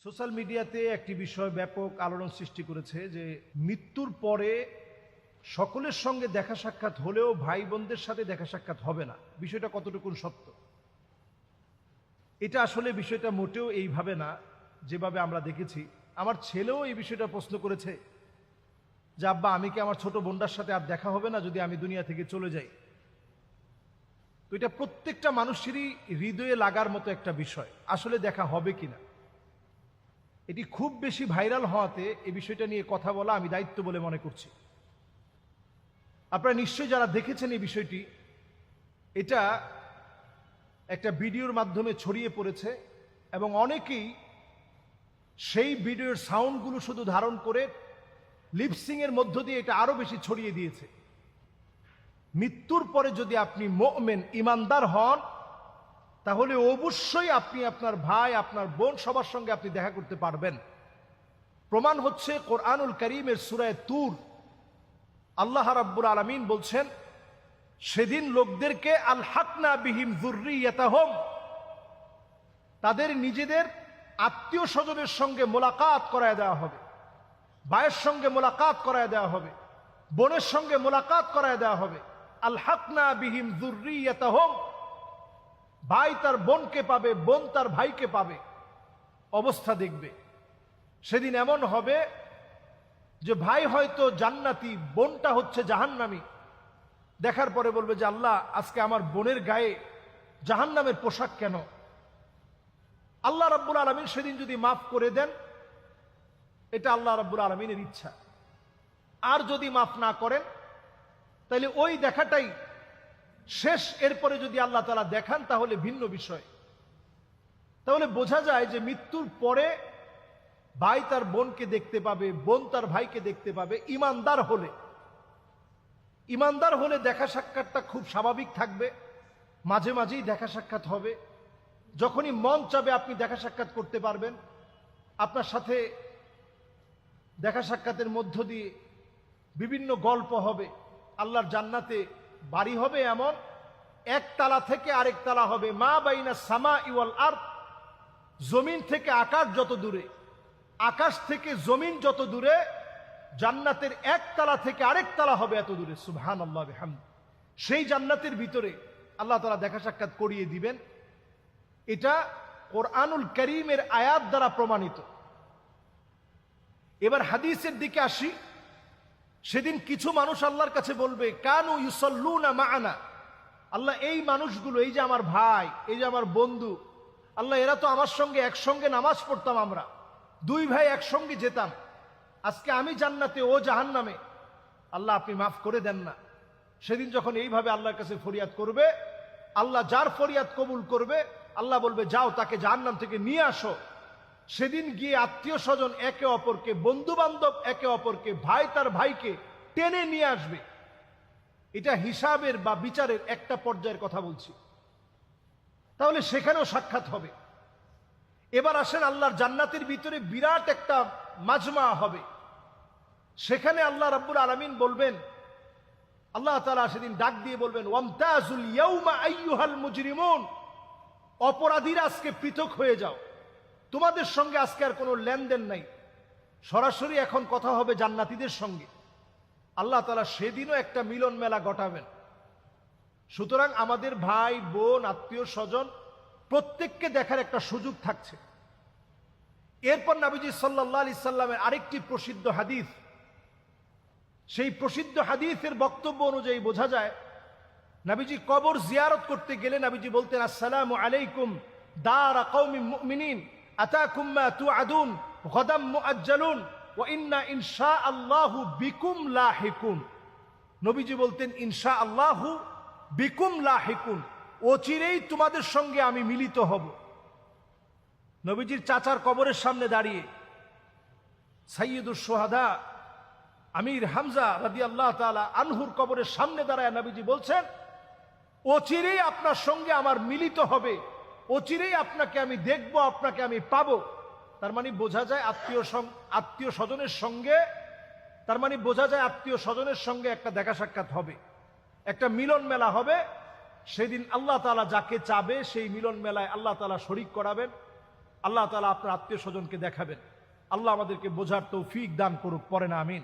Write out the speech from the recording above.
Social মিডিয়াতে একটি বিষয় ব্যাপক আলোড়ন সৃষ্টি করেছে যে মৃত্যুর পরে সকলের সঙ্গে দেখা সাক্ষাৎ হলেও ভাই বোনদের সাথে দেখা সাক্ষাৎ হবে না। বিষয়টা কতটুকু সত্য? এটা আসলে বিষয়টা মোটেও এইভাবে না যেভাবে আমরা দেখেছি। আমার ছেলেও এই বিষয়টা প্রশ্ন করেছে যে আব্বা, আমি কি আমার ছোট বোনটার সাথে আর দেখা হবে না যদি আমি দুনিয়া থেকে চলে যাই? তো এটা প্রত্যেকটা মানুষেরই হৃদয়ে লাগার মতো একটা বিষয়, আসলে দেখা হবে কিনা। এটি খুব বেশি ভাইরাল হওয়াতে এই বিষয়টা নিয়ে কথা বলা আমি দায়িত্ব বলে মনে করছি। আপনারা নিশ্চয়ই যারা দেখেছেন এই বিষয়টি, এটা একটা ভিডিওর মাধ্যমে ছড়িয়ে পড়েছে এবং অনেকেই সেই ভিডিওর সাউন্ডগুলো শুধু ধারণ করে লিপসিং এর মধ্য দিয়ে এটা আরো বেশি ছড়িয়ে দিয়েছে। মৃত্যুর পরে যদি আপনি মুমিন ইমানদার হন, তাহলে অবশ্যই আপনি আপনার ভাই, আপনার বোন সবার সঙ্গে আপনি দেখা করতে পারবেন। প্রমাণ হচ্ছে কোরআনুল কারীমের সূরা তুর। আল্লাহ রাব্বুল আলামিন বলছেন, সেদিন লোকদেরকে আলহাকনা বিহিম যুররিয়াতাহুম, তাদের নিজেদের আত্মীয় স্বজনের সঙ্গে মোলাকাত করায় দেওয়া হবে, ভাইয়ের সঙ্গে মোলাকাত করায় দেওয়া হবে, বোনের সঙ্গে মোলাকাত করায় দেওয়া হবে। আলহাকনা বিহিম যুররিয়াতাহুম, ভাই তার বোনকে পাবে, বোন তার ভাইকে পাবে। অবস্থা দেখবে সেদিন এমন হবে যে ভাই হয়তো জান্নাতি, বোনটা হচ্ছে জাহান্নামী। দেখার পরে বলবে যে আল্লাহ, আজকে আমার বোনের গায়ে জাহান্নামের পোশাক কেন? আল্লাহ রাব্বুল আলামিন সেদিন যদি মাফ করে দেন, এটা আল্লাহ রাব্বুল আলামিনের ইচ্ছা। আর যদি মাফ না করেন, তাহলে ওই দেখাটাই শেষ। এরপরে যদি আল্লাহ তাআলা দেখান তাহলে ভিন্ন বিষয়। তাহলে বোঝা যায় যে মৃত্যুর পরে ভাই তার বোনকে দেখতে পাবে, বোন তার ভাইকে দেখতে পাবে। ইমানদার হলে দেখা সাক্ষাৎটা খুব স্বাভাবিক থাকবে, মাঝে মাঝেই দেখা সাক্ষাৎ হবে। যখনই মন চাবে আপনি দেখা সাক্ষাৎ করতে পারবেন। আপনার সাথে দেখা সাক্ষাতের মধ্য দিয়ে বিভিন্ন গল্প হবে। আল্লাহর জান্নাতে বাড়ি হবে এমন, এক তালা থেকে আরেক তালা হবে। মা বাইনা সামা ওয়াল আরদ, জমিন থেকে আকাশ যত দূরে, আকাশ থেকে জমিন যত দূরে, জান্নাতের এক তালা থেকে আরেক তালা হবে এত দূরে। সুবহানাল্লাহ বিহামদি। সেই জান্নাতের ভিতরে আল্লাহ তাআলা দেখা সাক্ষাৎ করিয়ে দিবেন। এটা কোরআনুল কারীমের আয়াত দ্বারা প্রমাণিত। এবার হাদিসের দিকে আসি। সেদিন কিছু মানুষ আল্লাহর কাছে বলবে, কানু ইউসাল্লুনা মাআনা, আল্লাহ এই মানুষগুলো, এই যে আমার ভাই, এই যে আমার বন্ধু, আল্লাহ এরা তো আমার সঙ্গে একসঙ্গে নামাজ পড়তাম, আমরা দুই ভাই একসঙ্গে যেতাম, আজকে আমি জান্নাতে ও জাহান্নামে, আল্লাহ আপনি মাফ করে দেন না। সেদিন যখন এইভাবে আল্লাহর কাছে ফরিয়াদ করবে, আল্লাহ যার ফরিয়াদ কবুল করবে, আল্লাহ বলবে যাও তাকে জাহান্নাম থেকে নিয়ে আসো। সেদিন গিয়ে আত্মীয় স্বজন একে অপরকে, বন্ধু বান্ধব একে অপরকে, ভাই তার ভাইকে টেনে নিয়ে আসবে। এটা হিসাবের বা বিচারের একটা পর্যায়ের কথা বলছি। তাহলে সেখানেও সাক্ষাৎ হবে। এবার আসেন আল্লাহর জান্নাতের ভিতরে বিরাট একটা মাজমা হবে। সেখানে আল্লাহ রাব্বুল আলামিন বলবেন, আল্লাহ তাআলা সেদিন ডাক দিয়ে বলবেন, ওয়ামতাজুল ইয়াউমা আইয়ুহাল মুজরিমুন, অপরাধীরা আজকে পৃথক হয়ে যাও, তোমাদের সঙ্গে আজকে আর কোনো লেনদেন নাই। সরাসরি এখন কথা হবে জান্নাতীদের সঙ্গে। আল্লাহ তাআলা সেদিনও একটা মিলন মেলা ঘটাবেন। সুতরাং আমাদের ভাই বোন, আত্মীয় স্বজন প্রত্যেককে দেখার একটা সুযোগ থাকছে। এরপর নবীজি সাল্লাল্লাহু আলাইহি সাল্লামের আরেকটি প্রসিদ্ধ হাদিস, সেই প্রসিদ্ধ হাদিসের বক্তব্য অনুযায়ী বোঝা যায়, নবীজি কবর জিয়ারত করতে গেলে নবীজি বলতেন, আসসালামু আলাইকুম দারা কওমিন মুমিনিন আতাকুম মা তুআদুন গাদাম মুআজ্জালুন ওয়া ইন্না ইনশাআল্লাহু বিকুম লাহিকুন। নবীজি বলতেন, ইনশাআল্লাহু বিকুম লাহিকুন, অচিরেই তোমাদের সঙ্গে আমি মিলিত হব। নবীজির চাচার কবরের সামনে দাঁড়িয়ে সাইয়্যিদুশ শুহাদা আমির হামজা রাদিয়াল্লাহু তাআলা আনহুর কবরের সামনে দাঁড়ায় নবীজি বলছেন, অচিরেই আপনার সঙ্গে আমার মিলিত হবে, অচিরেই আপনাকে আমি দেখব, আপনাকে আমি পাবো। তার মানে বোঝা যায় আত্মীয় স্বজনের সঙ্গে, তার মানে বোঝা যায় আত্মীয় স্বজনের সঙ্গে একটা দেখা সাক্ষাৎ হবে, একটা মিলন মেলা হবে। সেদিন আল্লাহ তাআলা যাকে চাবে সেই মিলন মেলায় আল্লাহ তাআলা শরীক করাবেন। আল্লাহ তাআলা আপনার আত্মীয় স্বজনকে দেখাবেন। আল্লাহ আমাদেরকে বোঝার তৌফিক দান করুক, পড়েন আমিন।